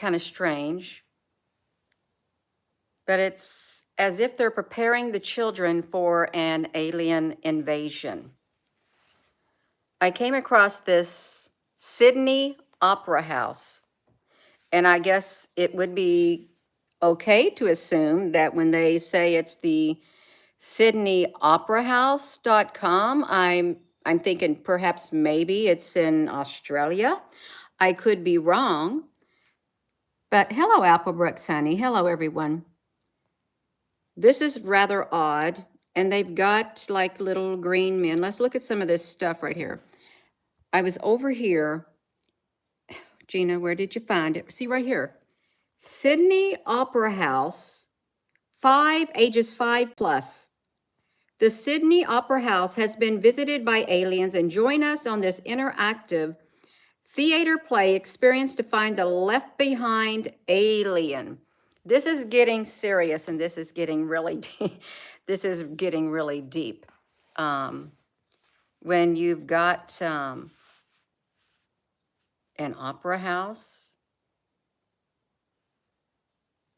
kind of strange, but it's as if they're preparing the children for an alien invasion. I came across this Sydney Opera House, and I guess it would be okay to assume that when they say it's the sydneyoperahouse.com, I'm thinking perhaps maybe it's in Australia. I could be wrong. But hello, Applebrooks, honey. Hello, everyone. This is rather odd, and they've got like little green men. Let's look at some of this stuff right here. I was over here. Gina, where did you find it? See right here. Sydney Opera House, ages 5 plus. The Sydney Opera House has been visited by aliens, and join us on this interactive theater play experience to find the left behind alien. This is getting serious, and this is getting really deep. This is getting really deep. When you've got an opera house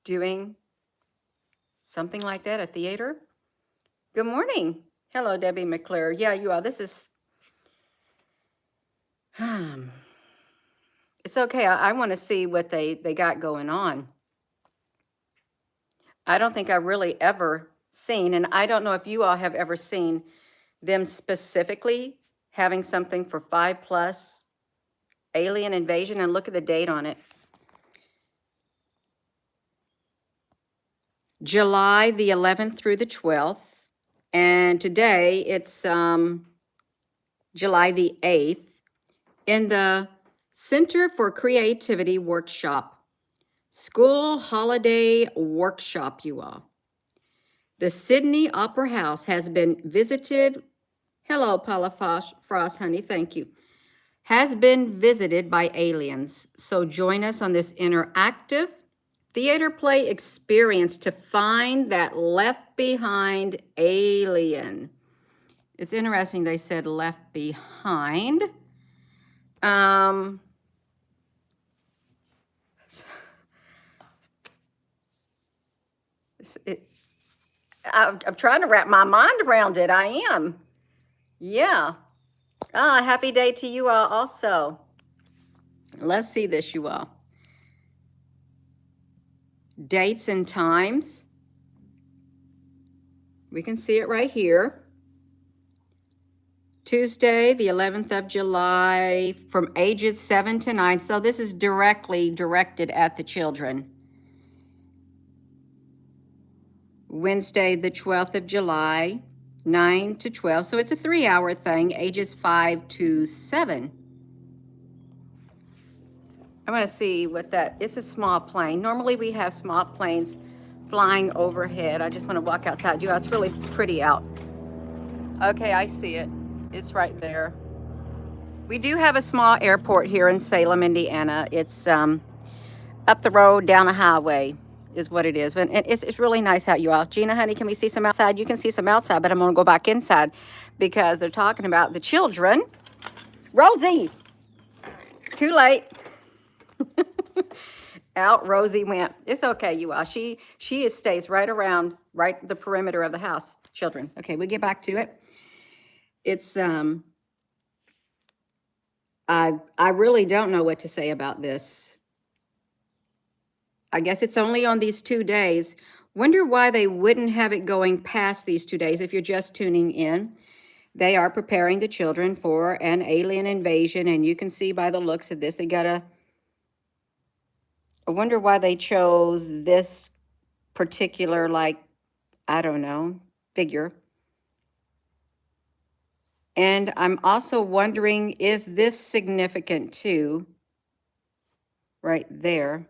doing something like that, a theater. Good morning. Hello, Debbie McClure. Yeah, you are. This is, it's okay. I want to see what they got going on. I don't think I really ever seen, and I don't know if you all have ever seen them specifically having something for 5 plus alien invasion, and look at the date on it. July the 11th through the 12th. And today it's July the 8th in the Center for Creativity Workshop, School Holiday Workshop, you all. The Sydney Opera House has been visited. Hello, Paula Frost, honey, thank you. Has been visited by aliens. So join us on this interactive theater play experience to find that left behind alien. It's interesting they said left behind. I'm trying to wrap my mind around it. I am. Yeah. Happy day to you all also. Let's see this, you all. Dates and times. We can see it right here. Tuesday, the 11th of July, from ages 7 to 9. So this is directly directed at the children. Wednesday, the 12th of July, 9 to 12. So it's a 3-hour thing, ages 5 to 7. I want to see what that, it's a small plane. Normally we have small planes flying overhead. I just want to walk outside. You know, it's really pretty out. Okay, I see it. It's right there. We do have a small airport here in Salem, Indiana. It's up the road, down the highway is what it is. But it's really nice out, you all. Gina, honey, can we see some outside? You can see some outside, but I'm going to go back inside because they're talking about the children. Rosie! Too late. Out Rosie went. It's okay, you all. She stays right around, right the perimeter of the house. Children. Okay, we get back to it. It's I really don't know what to say about this. I guess it's only on these 2 days. Wonder why they wouldn't have it going past these 2 days if you're just tuning in. They are preparing the children for an alien invasion, and you can see by the looks of this, they got a. I wonder why they chose this particular, like, I don't know, figure. And I'm also wondering, is this significant too? Right there.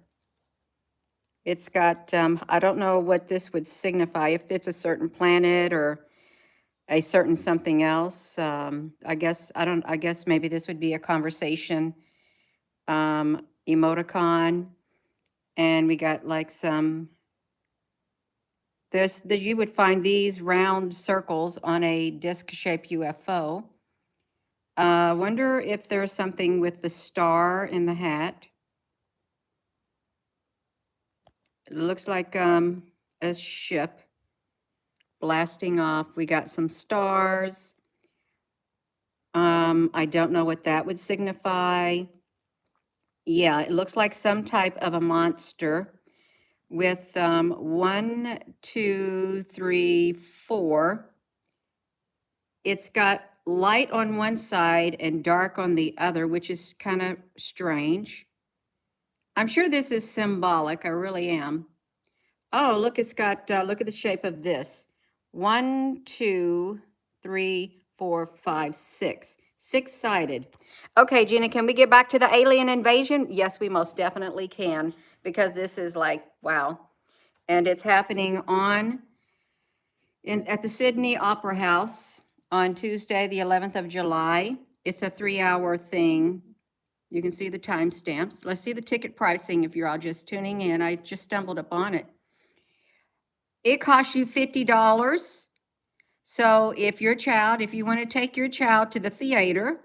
It's got, I don't know what this would signify, if it's a certain planet or a certain something else. I guess maybe this would be a conversation emoticon. And we got like some, you would find these round circles on a disc-shaped UFO. Wonder if there's something with the star in the hat. It looks like a ship blasting off. We got some stars. I don't know what that would signify. Yeah, it looks like some type of a monster with 1, 2, 3, 4. It's got light on one side and dark on the other, which is kind of strange. I'm sure this is symbolic. I really am. Oh, look, it's got, look at the shape of this. 1, 2, 3, 4, 5, 6. Six-sided. Okay, Gina, can we get back to the alien invasion? Yes, we most definitely can, because this is like, wow. And it's happening at the Sydney Opera House on Tuesday, the 11th of July. It's a 3-hour thing. You can see the timestamps. Let's see the ticket pricing if you're all just tuning in. I just stumbled upon it. It costs you $50. So if you want to take your child to the theater,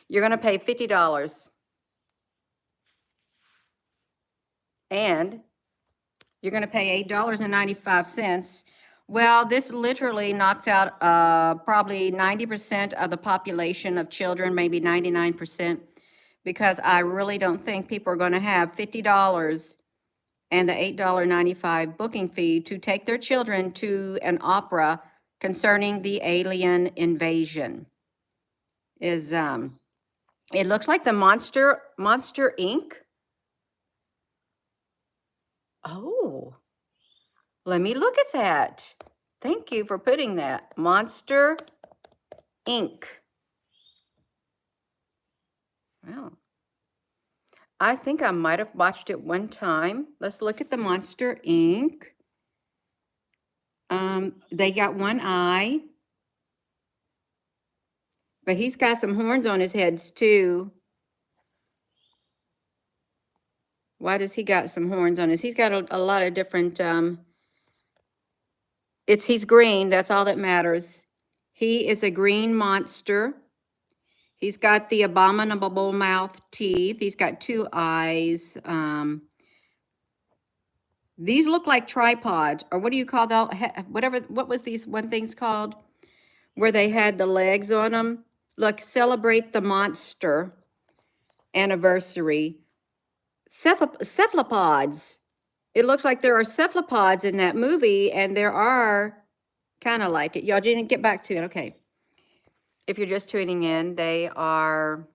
you're going to pay $50. And you're going to pay $8.95. Well, this literally knocks out probably 90% of the population of children, maybe 99%, because I really don't think people are going to have $50 and the $8.95 booking fee to take their children to an opera concerning the alien invasion. It looks like the Monster Inc. Oh, let me look at that. Thank you for putting that. Monster Inc. Wow. I think I might have watched it one time. Let's look at the Monster Inc. They got one eye, but he's got some horns on his heads too. Why does he got some horns on his? He's got a lot of different, he's green, that's all that matters. He is a green monster. He's got the abominable mouth teeth. He's got 2 eyes. These look like tripods, or what do you call that? What was these one things called? Where they had the legs on them? Look, celebrate the monster anniversary. Cephalopods. It looks like there are cephalopods in that movie, and there are kind of like it. Y'all didn't get back to it. Okay. If you're just tuning in, they are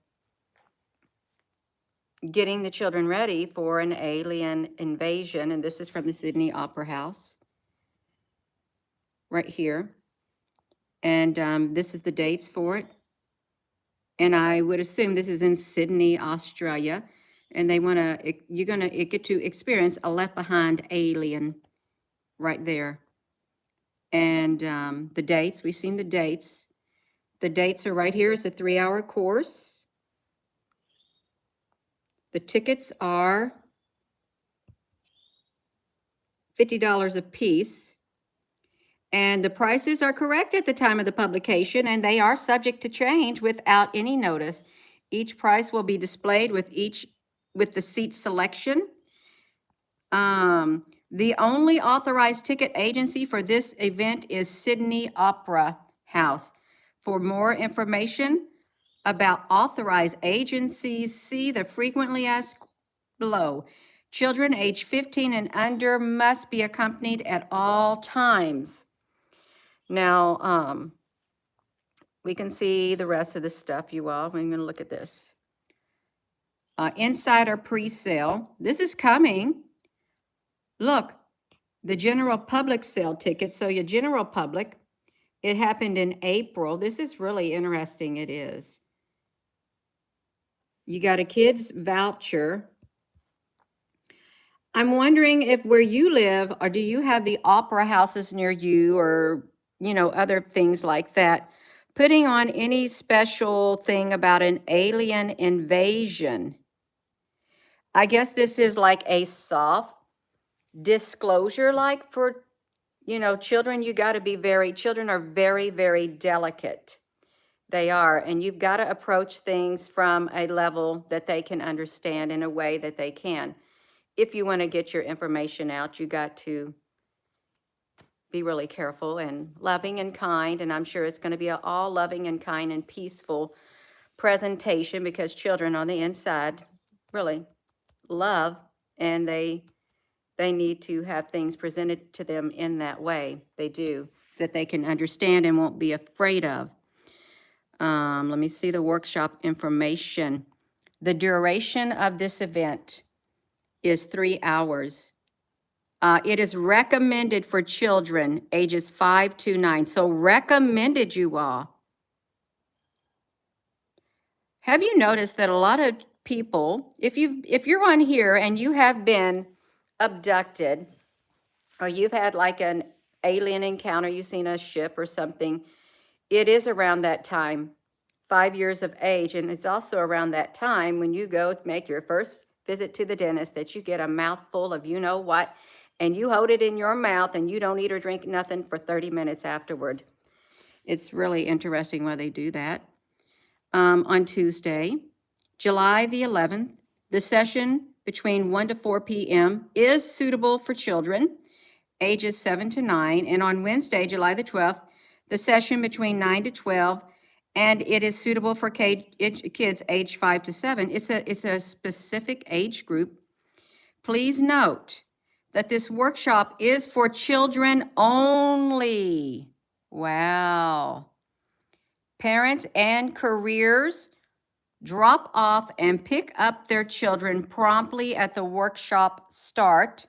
getting the children ready for an alien invasion. And this is from the Sydney Opera House right here. And this is the dates for it. And I would assume this is in Sydney, Australia. And you're going to get to experience a left behind alien right there. And the dates, we've seen the dates. The dates are right here. It's a 3-hour course. The tickets are $50 a piece. And the prices are correct at the time of the publication, and they are subject to change without any notice. Each price will be displayed with the seat selection. The only authorized ticket agency for this event is Sydney Opera House. For more information about authorized agencies, see the frequently asked below. Children age 15 and under must be accompanied at all times. Now, we can see the rest of the stuff, you all. We're going to look at this. Insider pre-sale. This is coming. Look, the general public sale tickets. So your general public, it happened in April. This is really interesting. It is. You got a kid's voucher. I'm wondering if where you live, or do you have the opera houses near you, or, other things like that, putting on any special thing about an alien invasion? I guess this is like a soft disclosure, like for, children. Children are very, very delicate. They are, and you've got to approach things from a level that they can understand in a way that they can. if you want to get your information out, you got to be really careful and loving and kind. And I'm sure it's going to be an all loving and kind and peaceful presentation, because children on the inside really love, and they need to have things presented to them in that way. They do, that they can understand and won't be afraid of. Let me see the workshop information. The duration of this event is 3 hours. It is recommended for children ages 5 to 9. So recommended, you all. Have you noticed that a lot of people, if you're on here and you have been abducted, or you've had like an alien encounter, you've seen a ship or something, it is around that time, 5 years of age. And it's also around that time when you go make your first visit to the dentist that you get a mouthful of you know what, and you hold it in your mouth and you don't eat or drink nothing for 30 minutes afterward. It's really interesting why they do that. On Tuesday, July the 11th, the session between 1 to 4 p.m. is suitable for children ages 7 to 9. And on Wednesday, July the 12th, the session between 9 to 12, and it is suitable for kids age 5 to 7. It's a specific age group. Please note that this workshop is for children only. Wow. Parents and careers drop off and pick up their children promptly at the workshop start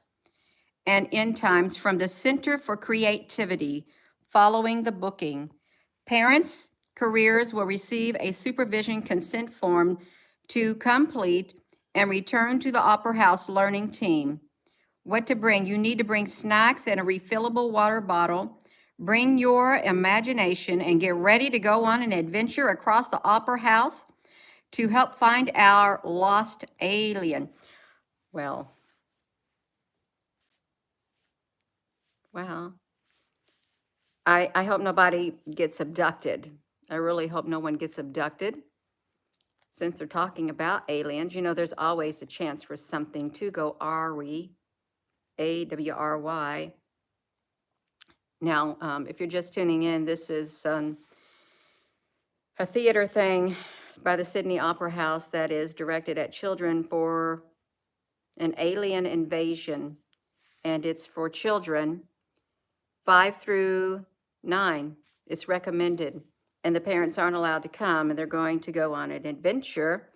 and end times from the Center for Creativity following the booking. Parents, careers will receive a supervision consent form to complete and return to the Opera House learning team. What to bring? You need to bring snacks and a refillable water bottle. Bring your imagination and get ready to go on an adventure across the Opera House to help find our lost alien. Well, wow. I hope nobody gets abducted. I really hope no one gets abducted. Since they're talking about aliens, you know, there's always a chance for something to go awry, AWRY. Now, if you're just tuning in, this is a theater thing by the Sydney Opera House that is directed at children for an alien invasion. And it's for children 5 through 9. It's recommended. And the parents aren't allowed to come, and they're going to go on an adventure.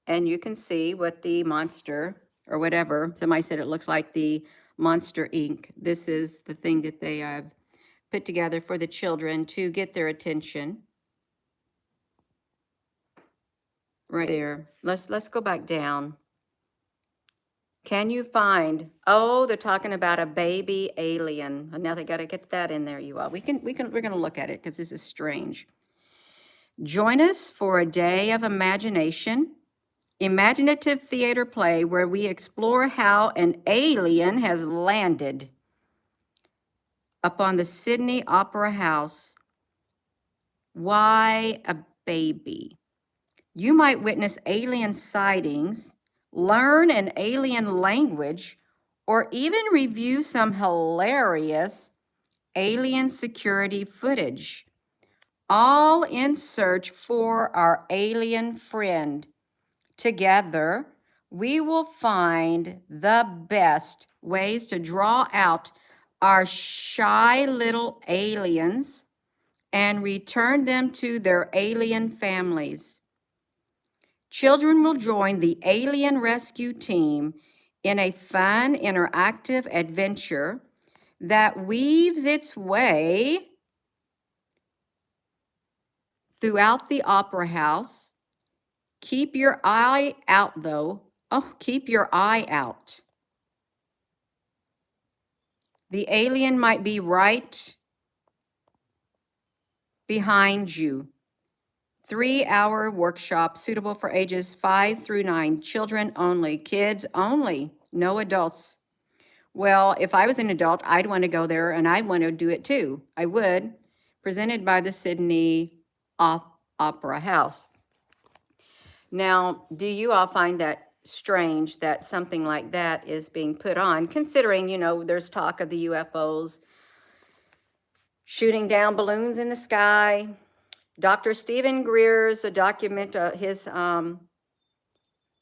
And you can see what the monster, or whatever, somebody said it looks like the Monster Inc. This is the thing that they have put together for the children to get their attention. Right there. Let's go back down. Can you find, oh, they're talking about a baby alien. Now they got to get that in there, you all. We're going to look at it because this is strange. Join us for a day of imagination, imaginative theater play where we explore how an alien has landed upon the Sydney Opera House. Why a baby? You might witness alien sightings, learn an alien language, or even review some hilarious alien security footage, all in search for our alien friend. Together, we will find the best ways to draw out our shy little aliens and return them to their alien families. Children will join the alien rescue team in a fun, interactive adventure that weaves its way throughout the Opera House. Keep your eye out, though. Oh, keep your eye out. The alien might be right behind you. 3-hour workshop suitable for ages 5 through 9. Children only, kids only, no adults. Well, if I was an adult, I'd want to go there and I'd want to do it too. I would. Presented by the Sydney Opera House. Now, do you all find that strange that something like that is being put on, considering, you know, there's talk of the UFOs shooting down balloons in the sky. Dr. Stephen Greer's a document, the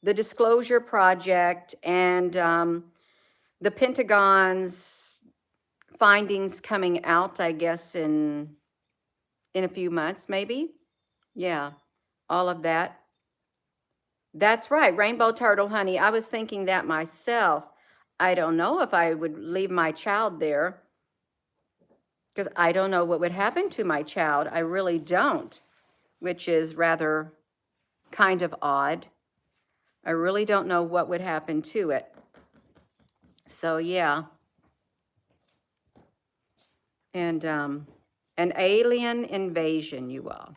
Disclosure Project, and the Pentagon's findings coming out, I guess, in a few months, maybe. Yeah, all of that. That's right, rainbow turtle, honey. I was thinking that myself. I don't know if I would leave my child there because I don't know what would happen to my child. I really don't, which is rather kind of odd. I really don't know what would happen to it. So yeah. And an alien invasion, you all.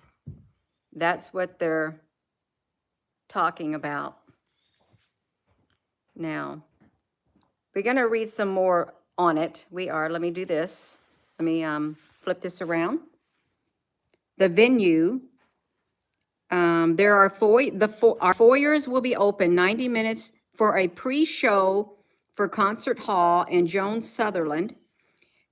That's what they're talking about. Now, we're going to read some more on it. We are. Let me do this. Let me flip this around. The venue. There are our foyers will be open 90 minutes for a pre-show for Concert Hall and Joan Sutherland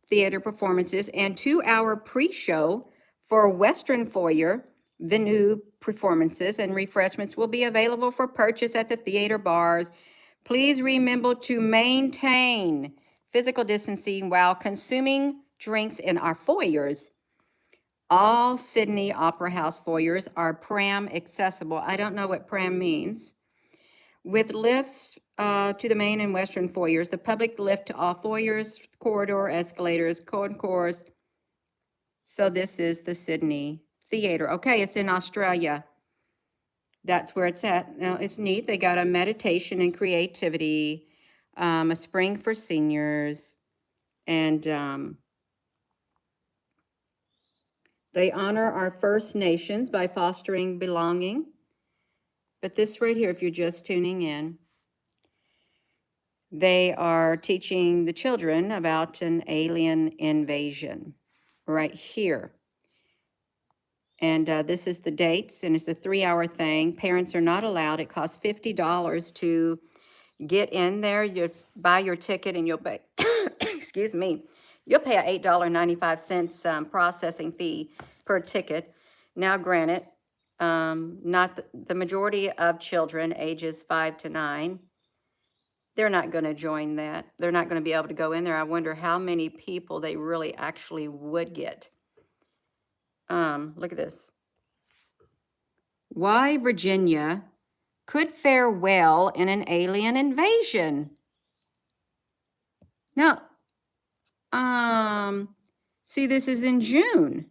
theater performances, and 2-hour pre-show for Western Foyer venue performances, and refreshments will be available for purchase at the theater bars. Please remember to maintain physical distancing while consuming drinks in our foyers. All Sydney Opera House foyers are pram accessible. I don't know what pram means. With lifts to the main and western foyers, the public lift to all foyers, corridor, escalators, concourse. So this is the Sydney Theater. Okay, it's in Australia. That's where it's at. Now, it's neat. They got a meditation and creativity, a spring for seniors, and they honor our First Nations by fostering belonging. But this right here, if you're just tuning in, they are teaching the children about an alien invasion right here. And this is the dates, and it's a 3-hour thing. Parents are not allowed. It costs $50 to get in there. You buy your ticket and you'll pay, excuse me, you'll pay a $8.95 processing fee per ticket. Now, granted, not the majority of children ages 5 to 9, they're not going to join that. They're not going to be able to go in there. I wonder how many people they really actually would get. Look at this. Why Virginia could fare well in an alien invasion. Now, see, this is in June.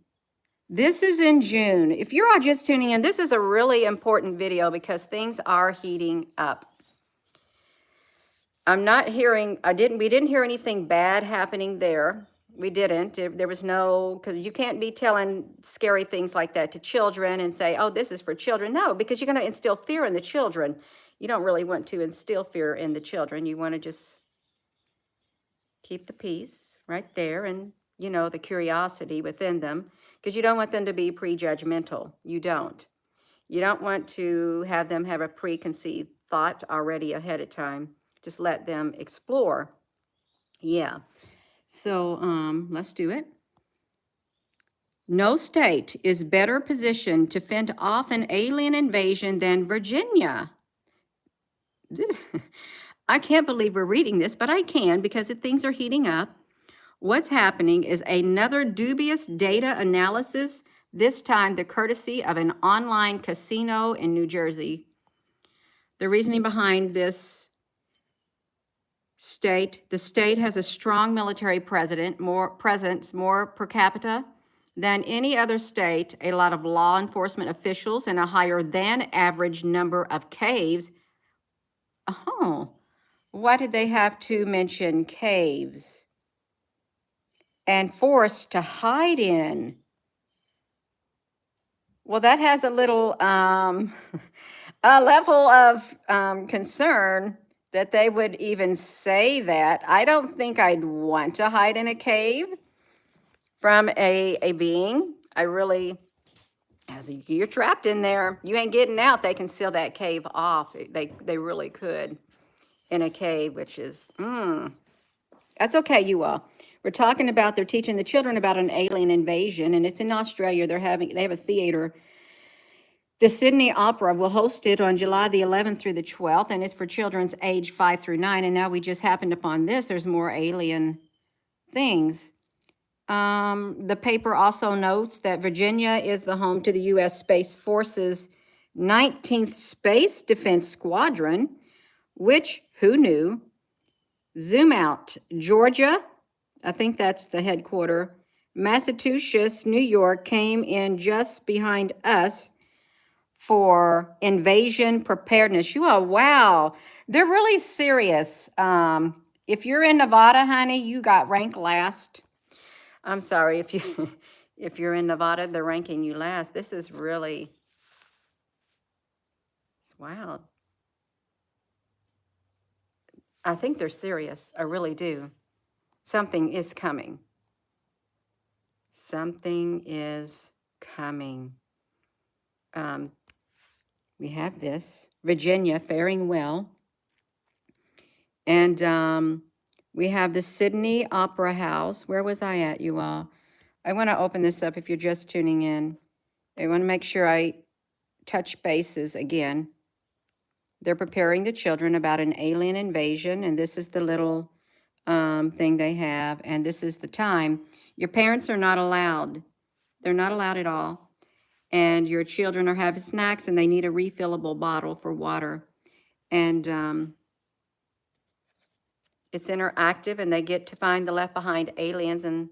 This is in June. If you're all just tuning in, this is a really important video because things are heating up. I'm not hearing, we didn't hear anything bad happening there. We didn't. There was no, because you can't be telling scary things like that to children and say, oh, this is for children. No, because you're going to instill fear in the children. You don't really want to instill fear in the children. You want to just keep the peace right there and, you know, the curiosity within them, because you don't want them to be prejudgmental. You don't. You don't want to have them have a preconceived thought already ahead of time. Just let them explore. Yeah. So let's do it. No state is better positioned to fend off an alien invasion than Virginia. I can't believe we're reading this, but I can because things are heating up. What's happening is another dubious data analysis, this time the courtesy of an online casino in New Jersey. The reasoning behind this the state has a strong military presence, more per capita than any other state, a lot of law enforcement officials, and a higher than average number of caves. Oh, why did they have to mention caves? And forests to hide in. Well, that has a little a level of concern that they would even say that. I don't think I'd want to hide in a cave from a being. I really, As you're trapped in there, you ain't getting out. They can seal that cave off. They really could in a cave, which is that's okay, you all. We're talking about they're teaching the children about an alien invasion, and it's in Australia. They have a theater. The Sydney Opera will host it on July the 11th through the 12th, and it's for children's age 5 through 9. And now we just happened upon this. There's more alien things. The paper also notes that Virginia is the home to the U.S. Space Force's 19th Space Defense Squadron, which, who knew? Zoom out. Georgia, I think that's the headquarters. Massachusetts, New York came in just behind us for invasion preparedness. You are, wow, they're really serious. If you're in Nevada, honey, you got ranked last. I'm sorry if you if you're in Nevada, they're ranking you last. This is really, wow. I think they're serious. I really do. Something is coming. Something is coming. We have this Virginia faring well, and we have the Sydney Opera House. Where was I at, you all? I want to open this up if you're just tuning in. I want to make sure I touch bases again. They're preparing the children about an alien invasion, and this is the little thing they have, and this is the time. Your parents are not allowed. They're not allowed at all. And your children are having snacks, and they need a refillable bottle for water. And it's interactive, and they get to find the left behind aliens and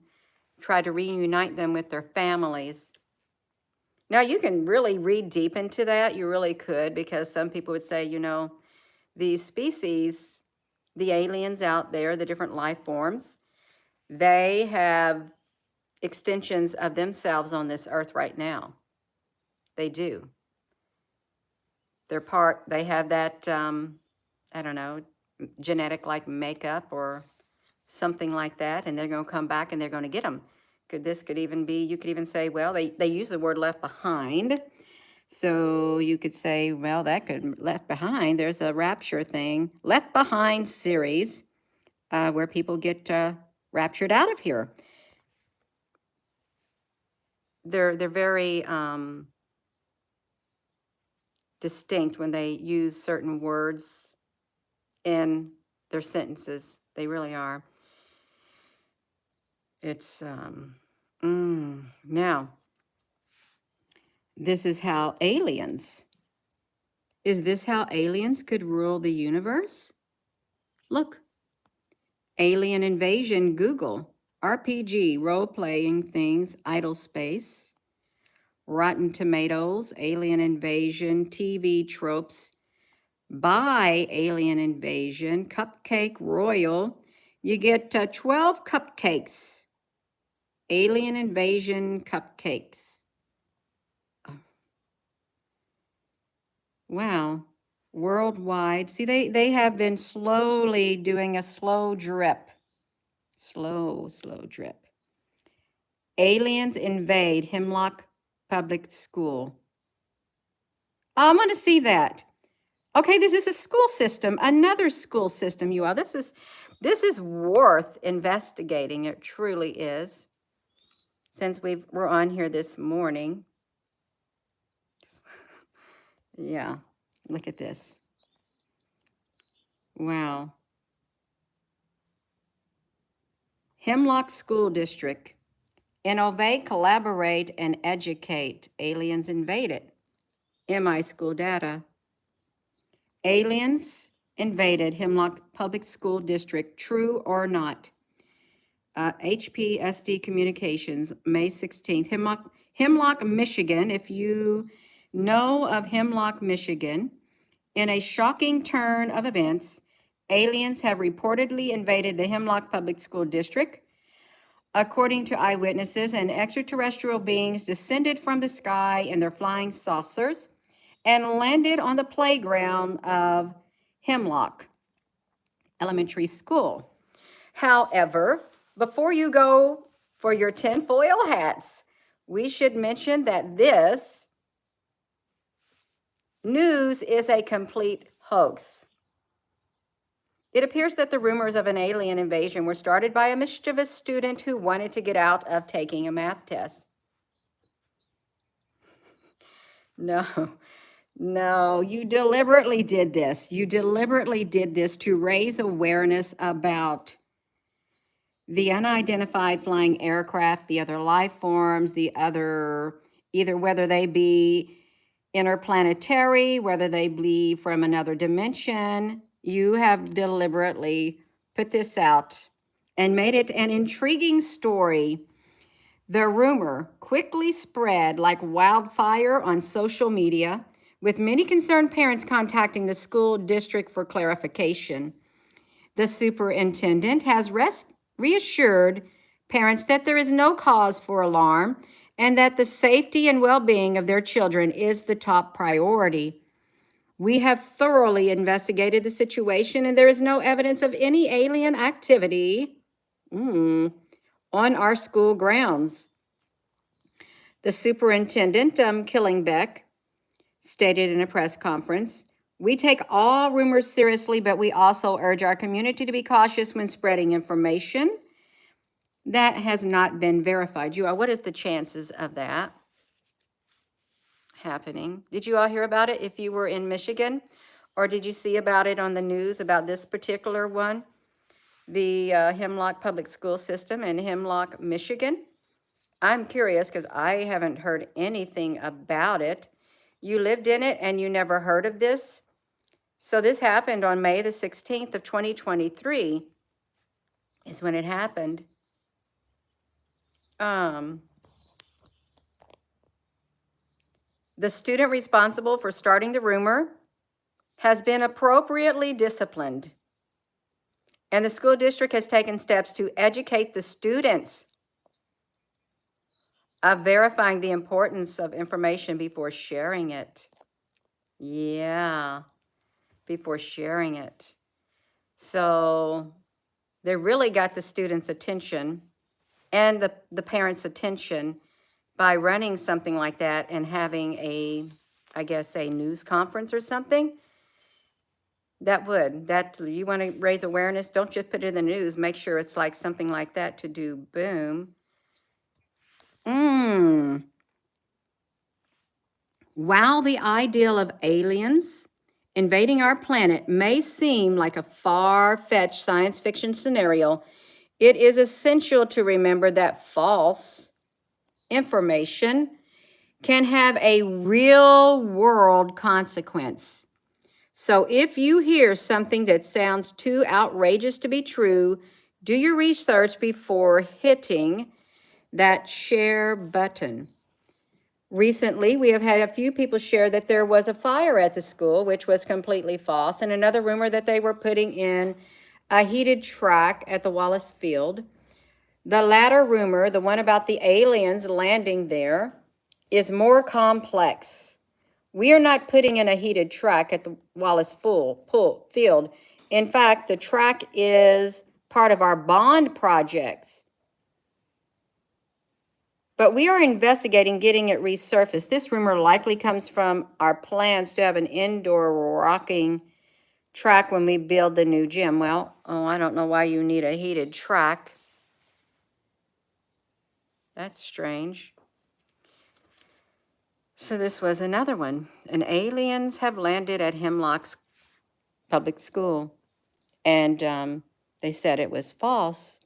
try to reunite them with their families. Now, you can really read deep into that. You really could, because some people would say, you know, these species, the aliens out there, the different life forms, they have extensions of themselves on this earth right now. They do. They have that, I don't know, genetic like makeup or something like that, and they're going to come back and they're going to get them. This could even be, you could even say, well, they use the word left behind. So you could say, well, that could left behind. There's a rapture thing, left behind series, where people get raptured out of here. They're very distinct when they use certain words in their sentences. They really are. It's now. This is how aliens. Is this how aliens could rule the universe? Look. Alien invasion, Google. RPG, role-playing things, idle space. Rotten Tomatoes, alien invasion, TV tropes. By alien invasion, cupcake royal. You get 12 cupcakes. Alien invasion cupcakes. Wow. Worldwide. See, they have been slowly doing a slow drip. Slow drip. Aliens invade Hemlock Public School. Oh, I'm going to see that. Okay, this is a school system, another school system, you all. This is worth investigating. It truly is. Since we're on here this morning. Yeah, look at this. Wow. Hemlock School District. Innovate, collaborate, and educate. Aliens invaded. MI school data. Aliens invaded Hemlock Public School District. True or not? HPSD Communications, May 16th. Hemlock, Michigan. If you know of Hemlock, Michigan, in a shocking turn of events, aliens have reportedly invaded the Hemlock Public School District. According to eyewitnesses, and extraterrestrial beings descended from the sky in their flying saucers and landed on the playground of Hemlock Elementary School. However, before you go for your tinfoil hats, we should mention that this news is a complete hoax. It appears that the rumors of an alien invasion were started by a mischievous student who wanted to get out of taking a math test. No, no, you deliberately did this. You deliberately did this to raise awareness about the unidentified flying aircraft, the other life forms, the other, either whether they be interplanetary, whether they be from another dimension. You have deliberately put this out and made it an intriguing story. The rumor quickly spread like wildfire on social media, with many concerned parents contacting the school district for clarification. The superintendent has reassured parents that there is no cause for alarm and that the safety and well-being of their children is the top priority. We have thoroughly investigated the situation and there is no evidence of any alien activity on our school grounds. The superintendent, Killingbeck, stated in a press conference, "We take all rumors seriously, but we also urge our community to be cautious when spreading information that has not been verified." You all, what is the chances of that happening? Did you all hear about it if you were in Michigan? Or did you see about it on the news about this particular one? The Hemlock Public School System in Hemlock, Michigan? I'm curious because I haven't heard anything about it. You lived in it and you never heard of this? So this happened on May the 16th of 2023 is when it happened. The student responsible for starting the rumor has been appropriately disciplined, and the school district has taken steps to educate the students of verifying the importance of information before sharing it. Yeah, before sharing it. So they really got the students' attention and the parents' attention by running something like that and having a, I guess, a news conference or something. That you want to raise awareness, don't just put it in the news, make sure it's like something like that to do boom. While the ideal of aliens invading our planet may seem like a far-fetched science fiction scenario, it is essential to remember that false information can have a real-world consequence. So if you hear something that sounds too outrageous to be true, do your research before hitting that share button. Recently, we have had a few people share that there was a fire at the school, which was completely false, and another rumor that they were putting in a heated track at the Wallace Field. The latter rumor, the one about the aliens landing there, is more complex. We are not putting in a heated track at the Wallace Field. In fact, the track is part of our bond projects. But we are investigating getting it resurfaced. This rumor likely comes from our plans to have an indoor rocking track when we build the new gym. Well, I don't know why you need a heated track. That's strange. So this was another one. And aliens have landed at Hemlock's public school. And they said it was false.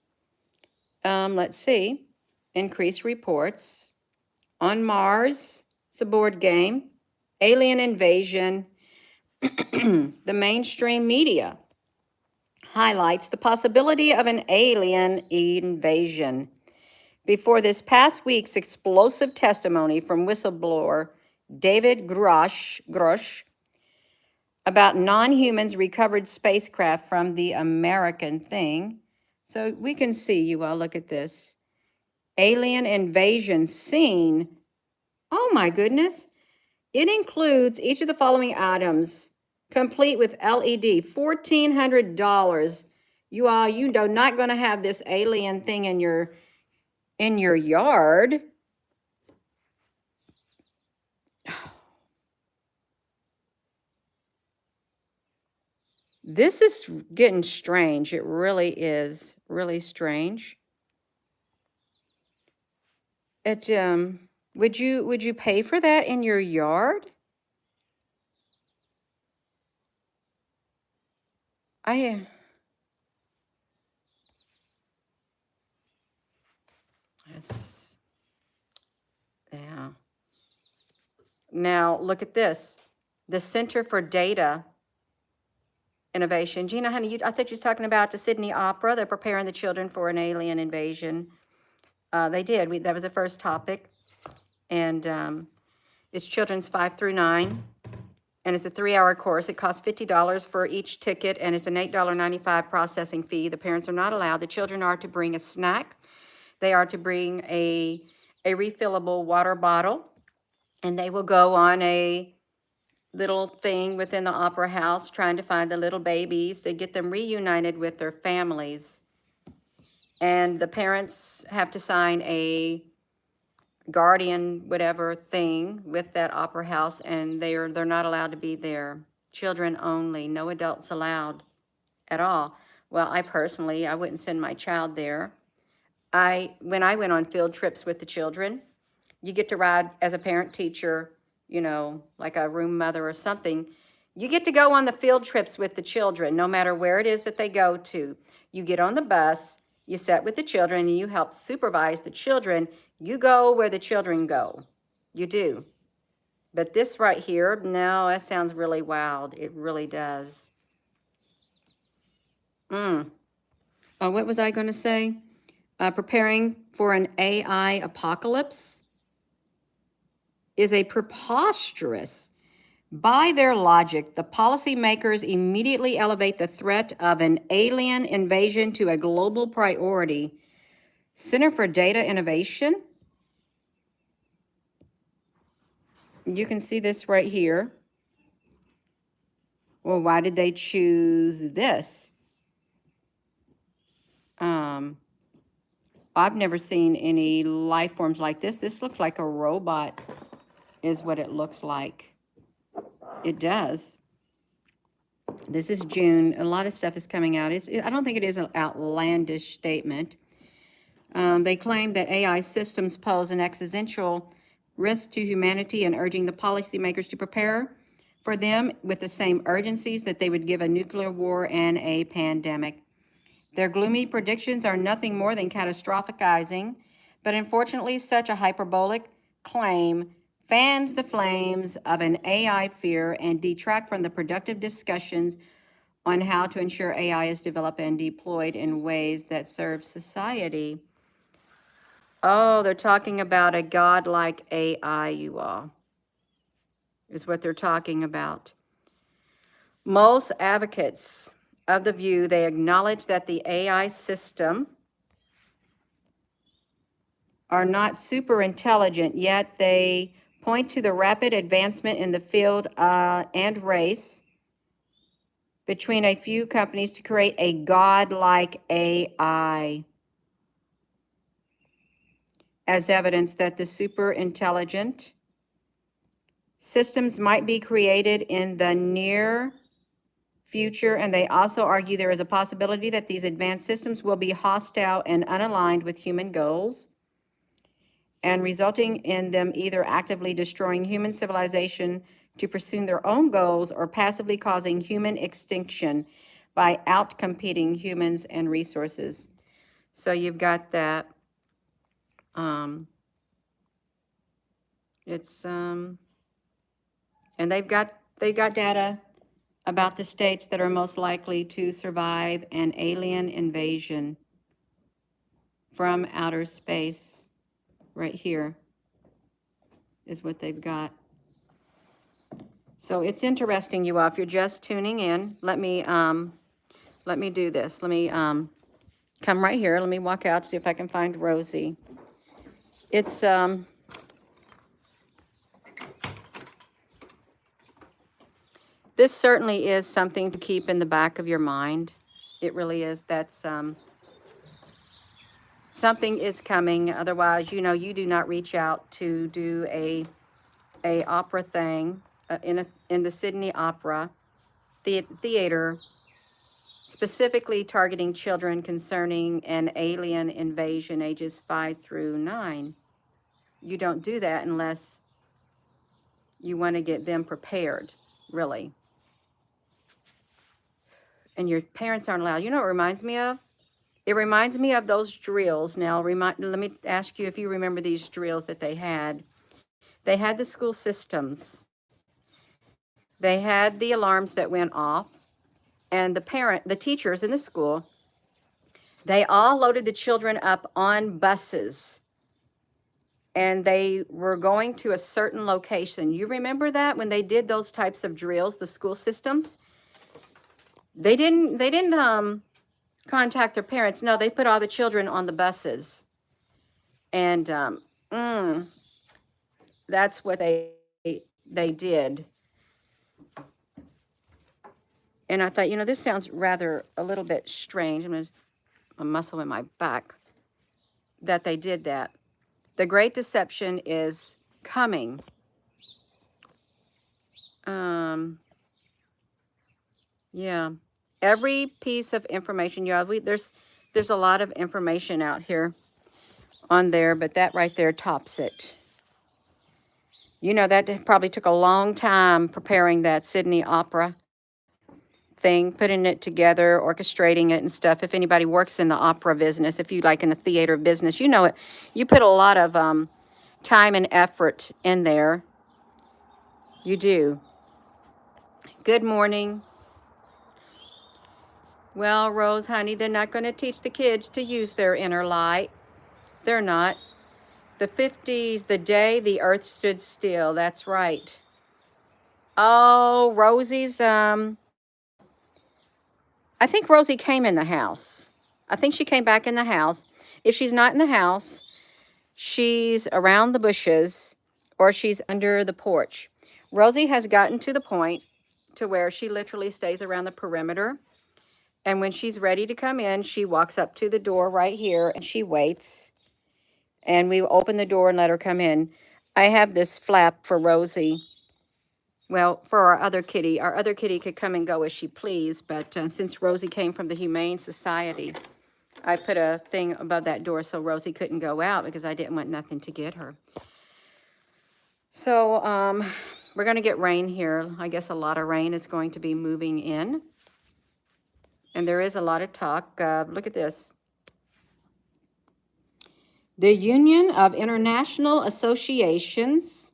Let's see. Increased reports. On Mars, it's a board game. Alien invasion. The mainstream media highlights the possibility of an alien invasion. Before this past week's explosive testimony from whistleblower David Grosh about non-humans recovered spacecraft from the American thing. So we can see, you all, look at this. Alien invasion scene. Oh my goodness. It includes each of the following items, complete with LED, $1,400. You all, you are not going to have this alien thing in your yard. This is getting strange. It really is really strange. It would you pay for that in your yard? I Yes. Yeah. Now look at this. The Center for Data Innovation. Gina, honey, I thought you was talking about the Sydney Opera. They're preparing the children for an alien invasion. They did. That was the first topic, and it's children's 5 through 9, and it's a 3-hour course. It costs $50 for each ticket, and it's an $8.95 processing fee. The parents are not allowed. The children are to bring a snack. They are to bring a refillable water bottle, and they will go on a little thing within the opera house trying to find the little babies to get them reunited with their families. And the parents have to sign a guardian whatever thing with that opera house, and they're not allowed to be there. Children only, no adults allowed at all. Well, I wouldn't send my child there. When I went on field trips with the children, you get to ride as a parent teacher, like a room mother or something. You get to go on the field trips with the children, no matter where it is that they go to. You get on the bus, you sit with the children, and you help supervise the children. You go where the children go. You do. But this right here, no, that sounds really wild. It really does. What was I going to say? Preparing for an AI apocalypse is a preposterous. By their logic, the policymakers immediately elevate the threat of an alien invasion to a global priority. Center for Data Innovation. You can see this right here. Well, why did they choose this? I've never seen any life forms like this. This looks like a robot, is what it looks like. It does. This is June. A lot of stuff is coming out. I don't think it is an outlandish statement. They claim that AI systems pose an existential risk to humanity and urging the policymakers to prepare for them with the same urgencies that they would give a nuclear war and a pandemic. Their gloomy predictions are nothing more than catastrophizing, but unfortunately, such a hyperbolic claim fans the flames of an AI fear and detract from the productive discussions on how to ensure AI is developed and deployed in ways that serve society. Oh, they're talking about a godlike AI, you all, is what they're talking about. Most advocates of the view, they acknowledge that the AI system are not super intelligent, yet they point to the rapid advancement in the field and race between a few companies to create a godlike AI as evidence that the super intelligent systems might be created in the near future, and they also argue there is a possibility that these advanced systems will be hostile and unaligned with human goals, and resulting in them either actively destroying human civilization to pursue their own goals or passively causing human extinction by outcompeting humans and resources. So you've got that. And they've got data about the states that are most likely to survive an alien invasion from outer space. Right here is what they've got. So it's interesting, you all. If you're just tuning in, let me do this. Let me come right here. Let me walk out, see if I can find Rosie. It's this certainly is something to keep in the back of your mind. It really is. That's something is coming. Otherwise, you do not reach out to do a opera thing in the Sydney Opera Theater specifically targeting children concerning an alien invasion ages 5 through 9. You don't do that unless you want to get them prepared, really. And your parents aren't allowed. You know what it reminds me of? It reminds me of those drills. Now, let me ask you if you remember these drills that they had. They had the school systems. They had the alarms that went off, and the teachers in the school, they all loaded the children up on buses, and they were going to a certain location. You remember that when they did those types of drills, the school systems? They didn't contact their parents. No, they put all the children on the buses. And that's what they did. And I thought, this sounds rather a little bit strange. I'm a muscle in my back that they did that. The Great Deception is coming. Yeah. Every piece of information, there's a lot of information out here on there, but that right there tops it. That probably took a long time preparing that Sydney Opera thing, putting it together, orchestrating it and stuff. If anybody works in the opera business, if you like in the theater business, you know it. You put a lot of time and effort in there. You do. Good morning. Well, Rose, honey, they're not going to teach the kids to use their inner light. They're not. The 50s, the day the earth stood still. That's right. Oh, Rosie's, I think Rosie came in the house. I think she came back in the house. If she's not in the house, she's around the bushes or she's under the porch. Rosie has gotten to the point to where she literally stays around the perimeter. And when she's ready to come in, she walks up to the door right here and she waits. And we open the door and let her come in. I have this flap for Rosie. Well, for our other kitty could come and go as she pleased, but since Rosie came from the Humane Society, I put a thing above that door so Rosie couldn't go out because I didn't want nothing to get her. So we're going to get rain here. I guess a lot of rain is going to be moving in. And there is a lot of talk. Look at this. The Union of International Associations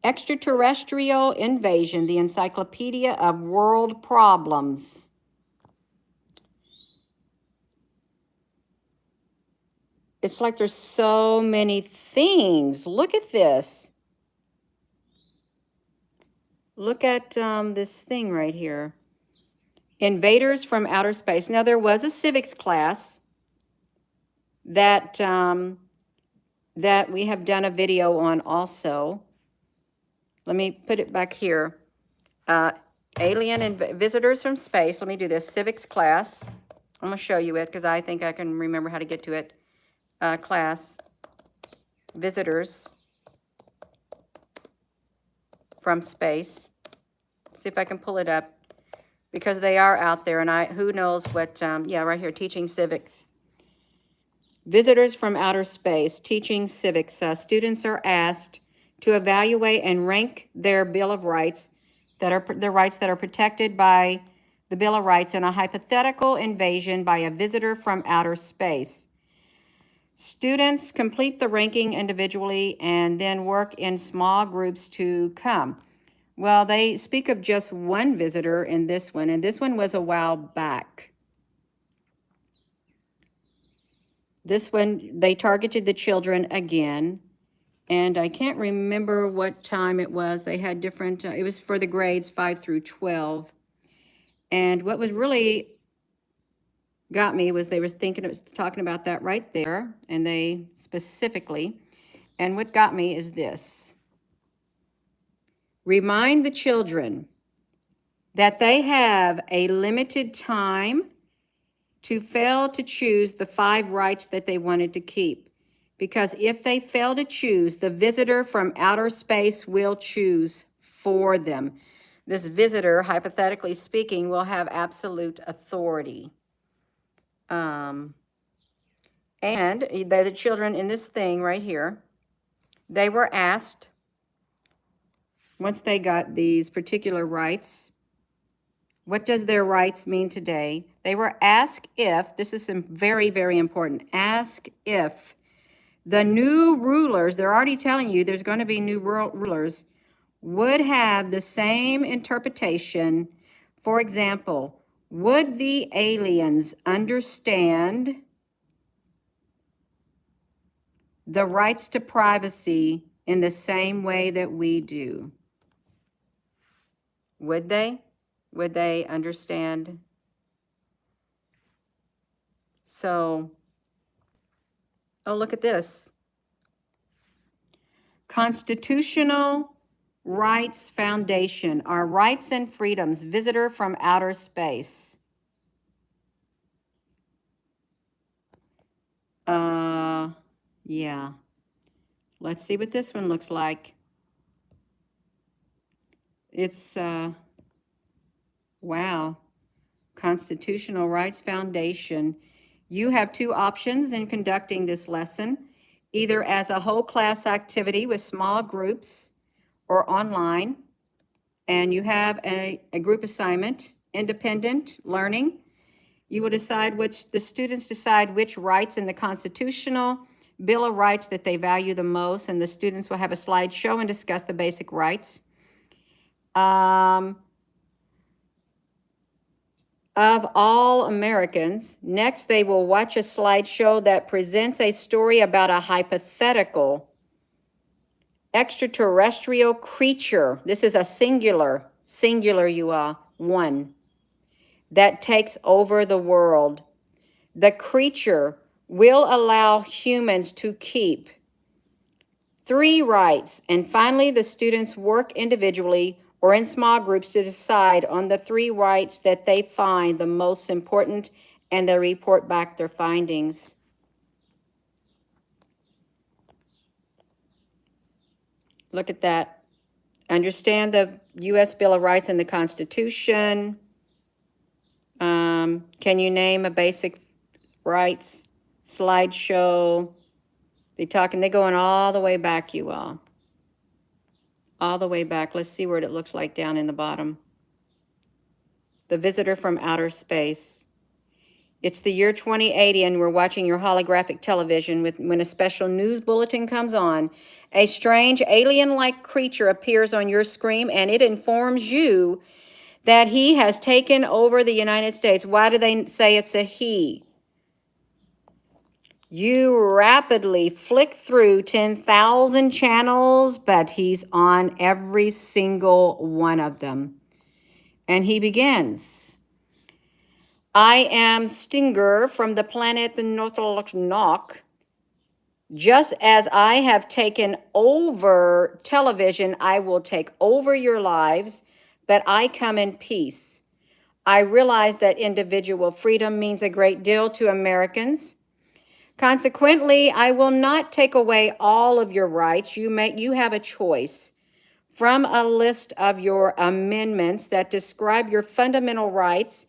Extraterrestrial Invasion, the Encyclopedia of World Problems. It's like there's so many things. Look at this. Look at this thing right here. Invaders from outer space. Now, there was a civics class that, that we have done a video on also. Let me put it back here. Alien and visitors from space. Let me do this. Civics class. I'm going to show you it because I think I can remember how to get to it. Class. Visitors from space. See if I can pull it up because they are out there and who knows what, yeah, right here, teaching civics. Visitors from outer space, teaching civics. Students are asked to evaluate and rank their Bill of Rights, the rights that are protected by the Bill of Rights in a hypothetical invasion by a visitor from outer space. Students complete the ranking individually and then work in small groups to come. Well, they speak of just one visitor in this one, and this one was a while back. This one, they targeted the children again. And I can't remember what time it was. They had different, it was for the grades 5 through 12. And what was really got me was they were talking about that right there. And they specifically, and what got me is this. Remind the children that they have a limited time to fail to choose the 5 rights that they wanted to keep. Because if they fail to choose, the visitor from outer space will choose for them. this visitor, hypothetically speaking, will have absolute authority. And the children in this thing right here, they were asked, once they got these particular rights, what does their rights mean today? They were asked if, this is very, very important, ask if the new rulers, they're already telling you there's going to be new rulers, would have the same interpretation. For example, would the aliens understand the rights to privacy in the same way that we do? Would they? Would they understand? So, oh, look at this. Constitutional Rights Foundation, Our Rights and Freedoms, Visitor from Outer Space. Yeah. Let's see what this one looks like. It's, wow. Constitutional Rights Foundation. You have two options in conducting this lesson, either as a whole class activity with small groups or online. And you have a group assignment, independent learning. You will decide the students decide which rights in the Constitutional Bill of Rights that they value the most, and the students will have a slideshow and discuss the basic rights. Of all Americans. Next, they will watch a slideshow that presents a story about a hypothetical extraterrestrial creature. This is a singular, you all, one, that takes over the world. The creature will allow humans to keep 3 rights, and finally the students work individually or in small groups to decide on the 3 rights that they find the most important, and they report back their findings. Look at that. Understand the U.S. Bill of Rights and the Constitution. Can you name a basic rights? Slideshow. They're going all the way back, you all. All the way back. Let's see what it looks like down in the bottom. The visitor from outer space. It's the year 2080, and we're watching your holographic television when a special news bulletin comes on. A strange alien-like creature appears on your screen, and it informs you that he has taken over the United States. Why do they say it's a he? You rapidly flick through 10,000 channels, but he's on every single one of them. And he begins. I am Stinger from the planet the Northlok. Just as I have taken over television, I will take over your lives, but I come in peace. I realize that individual freedom means a great deal to Americans. Consequently, I will not take away all of your rights. You have a choice from a list of your amendments that describe your fundamental rights.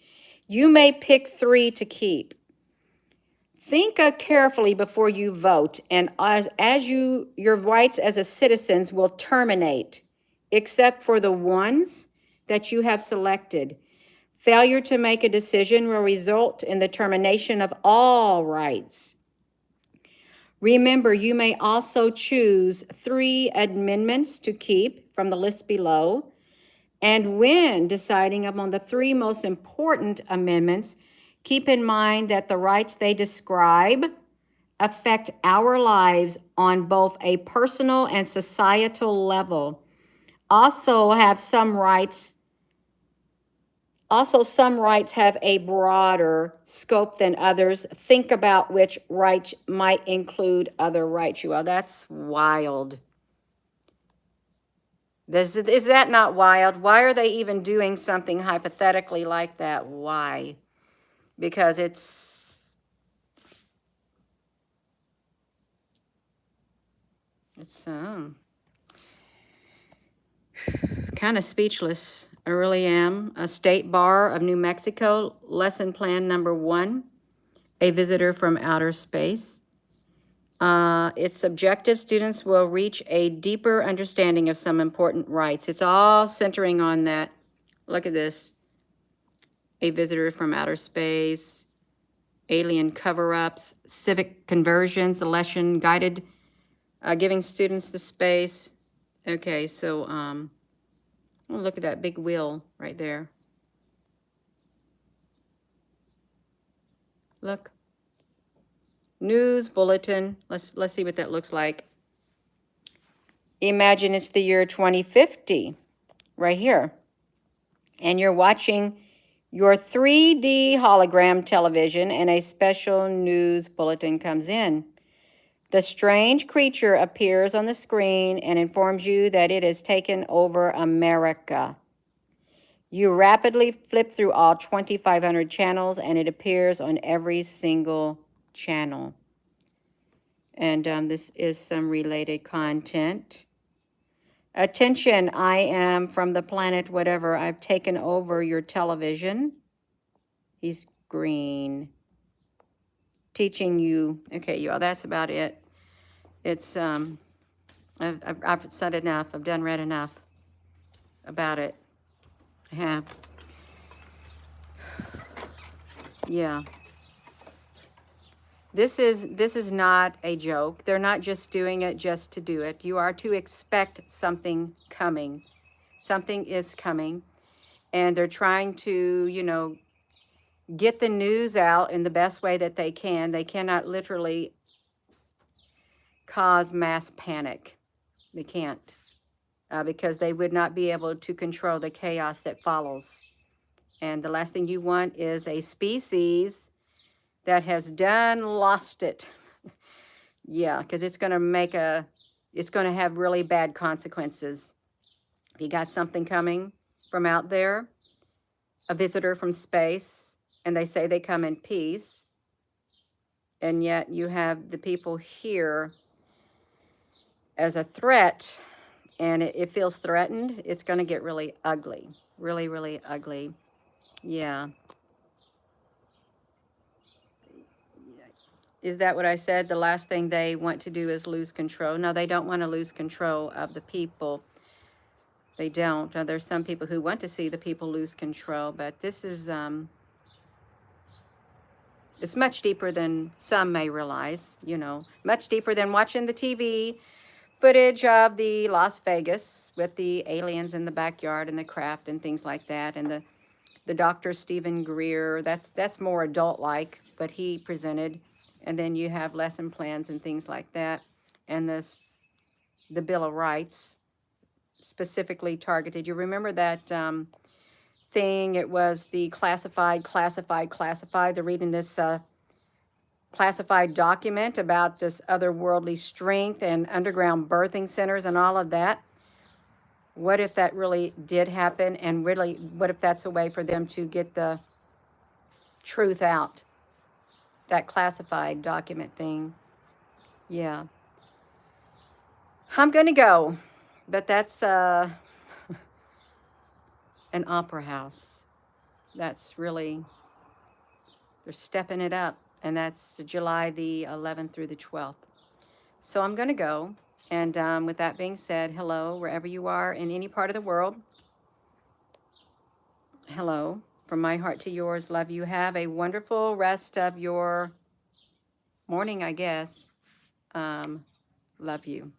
You may pick 3 to keep. Think carefully before you vote, and your rights as a citizen will terminate, except for the ones that you have selected. Failure to make a decision will result in the termination of all rights. Remember, you may also choose 3 amendments to keep from the list below. And when deciding upon the 3 most important amendments, keep in mind that the rights they describe affect our lives on both a personal and societal level. Some rights have a broader scope than others. Think about which rights might include other rights. You all, that's wild. Is that not wild? Why are they even doing something hypothetically like that? Why? Because it's kind of speechless. I really am. A State Bar of New Mexico, lesson plan number 1, a visitor from outer space. It's subjective. Students will reach a deeper understanding of some important rights. It's all centering on that. Look at this. A visitor from outer space, alien cover-ups, civic conversions, a lesson guided, giving students the space. Okay, so oh, look at that big wheel right there. Look. News bulletin. Let's see what that looks like. Imagine it's the year 2050 right here. And you're watching your 3D hologram television and a special news bulletin comes in. The strange creature appears on the screen and informs you that it has taken over America. You rapidly flip through all 2,500 channels and it appears on every single channel. And this is some related content. Attention, I am from the planet whatever. I've taken over your television. He's green. Teaching you. Okay, y'all, that's about it. It's, I've said enough. I've done read enough about it. I have. Yeah. This is not a joke. They're not just doing it just to do it. You are to expect something coming. Something is coming. And they're trying to, you know, get the news out in the best way that they can. They cannot literally cause mass panic. They can't. Because they would not be able to control the chaos that follows. And the last thing you want is a species that has done lost it. Yeah, because it's going to it's going to have really bad consequences. If you got something coming from out there, a visitor from space, and they say they come in peace, and yet you have the people here as a threat, and it feels threatened, it's going to get really ugly. Really, really ugly. Yeah. Is that what I said? The last thing they want to do is lose control. No, they don't want to lose control of the people. They don't. There's some people who want to see the people lose control, but this is, it's much deeper than some may realize, you know, much deeper than watching the TV footage of the Las Vegas with the aliens in the backyard and the craft and things like that, and the Dr. Stephen Greer. That's more adult-like, but he presented. And then you have lesson plans and things like that, and the Bill of Rights, specifically targeted. You remember that thing? It was the classified. They're reading this classified document about this otherworldly strength and underground birthing centers and all of that. What if that really did happen? And really, what if that's a way for them to get the truth out? That classified document thing. Yeah. I'm going to go. But that's an opera house. That's really, they're stepping it up. And that's July the 11th through the 12th. So I'm going to go. And with that being said, hello, wherever you are in any part of the world. Hello. From my heart to yours, love you. Have a wonderful rest of your morning, I guess. Love you.